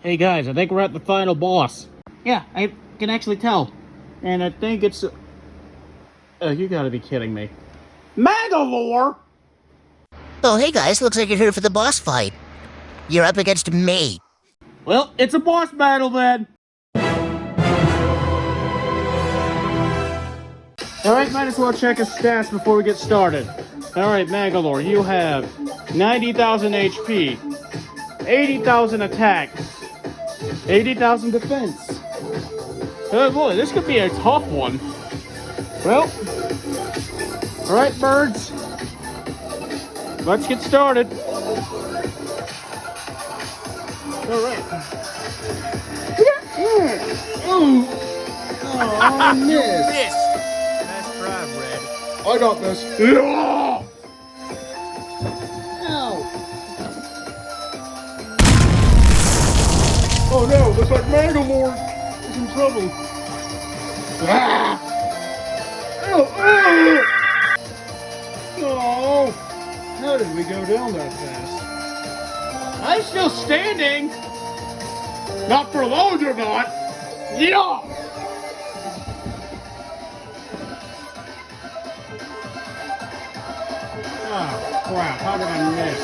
Hey guys, I think we're at the final boss. Yeah, I can actually tell. And I think it's... Oh, you gotta be kidding me. Magolor! Oh, hey guys, looks like you're here for the boss fight. You're up against me. Well, it's a boss battle then! Alright, might as well check his stats before we get started. Alright, Magolor, you have 90,000 HP, 80,000 attack, 80,000 defense. Oh boy, this could be a tough one. Well, alright, birds. Let's get started. Alright. Oh, I missed. Missed. Nice try, Red. I got this. Yeah! Ow. Oh no, looks like Magolor is in trouble. Ah! Ow, ow. Oh, how did we go down that fast? I'm still standing. Not for long, you're not. Yeah! Oh, crap. How did I miss?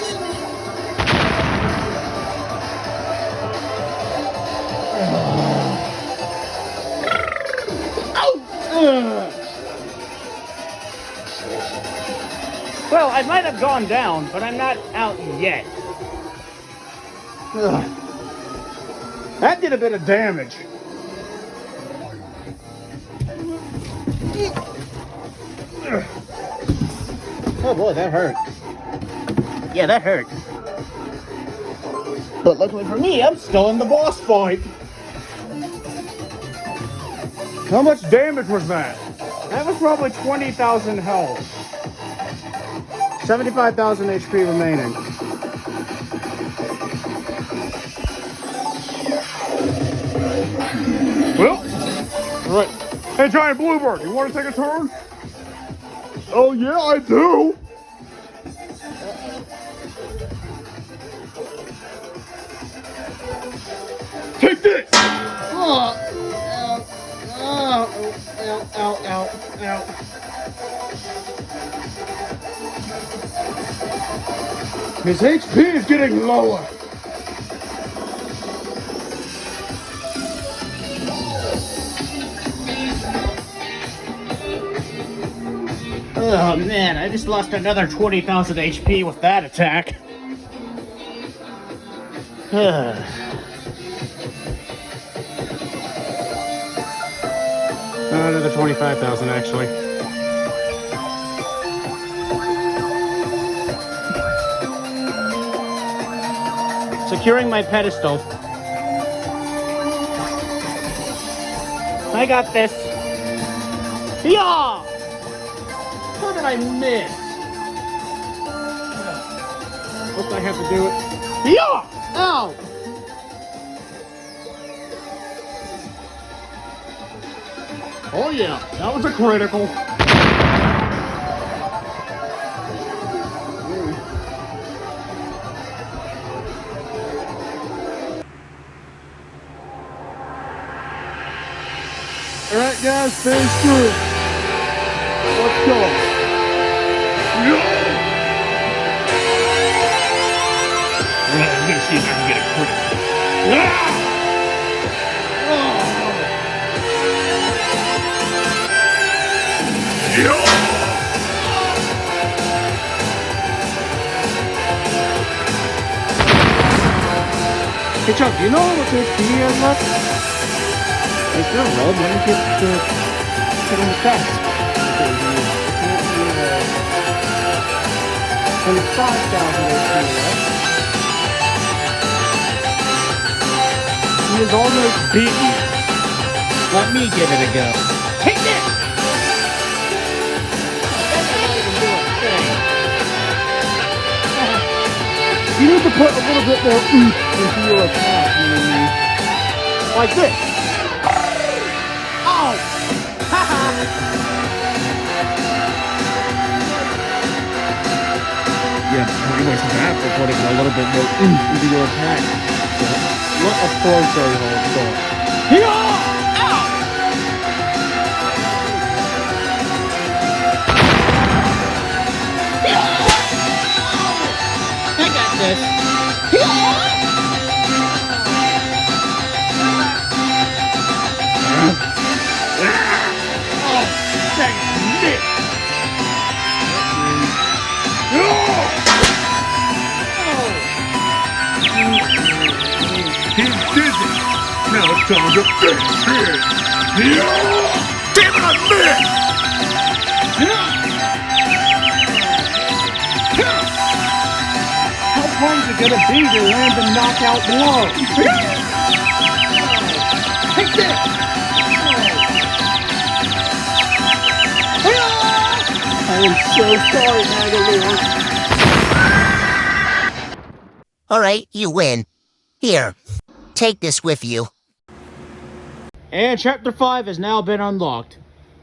Well, I might have gone down, but I'm not out yet. That did a bit of damage. Oh boy, that hurt. Yeah, that hurt. But luckily for me, I'm still in the boss fight. How much damage was that? That was probably 20,000 health. 75,000 HP remaining. Well, alright. Hey, Giant Bluebird, you want to take a turn? Oh yeah, I do. Take this. Oh, ow, ow, ow, ow. His HP is getting lower. Oh man, I just lost another 20,000 HP with that attack. Another 25,000 actually. Securing my pedestal. I got this. Yeah! How did I miss? Hope I have to do it. Yeah! Ow! Oh yeah, that was a critical. Alright guys, phase 2. Let's go. I'm gonna see if I can get a critical. Hey Chuck, do you know how much HP he has left? Hey, sure, Rob, let me get on the test. 25,000 HP, right? He is almost beaten. Let me give it a go. Take this! That did not even do a thing. You need to put a little bit more oomph into your attack. Like this. Oh! Haha! Yeah, pretty much that for putting a little bit more oomph into your attack. So, What approach are you going for? I got this. He's dizzy. Now it's time to finish him. Damn it, I missed! How hard is it gonna be to land the knockout blow? Take this! I am so sorry, magolor. Alright, you win. Here, take this with you. And Chapter 5 has now been unlocked.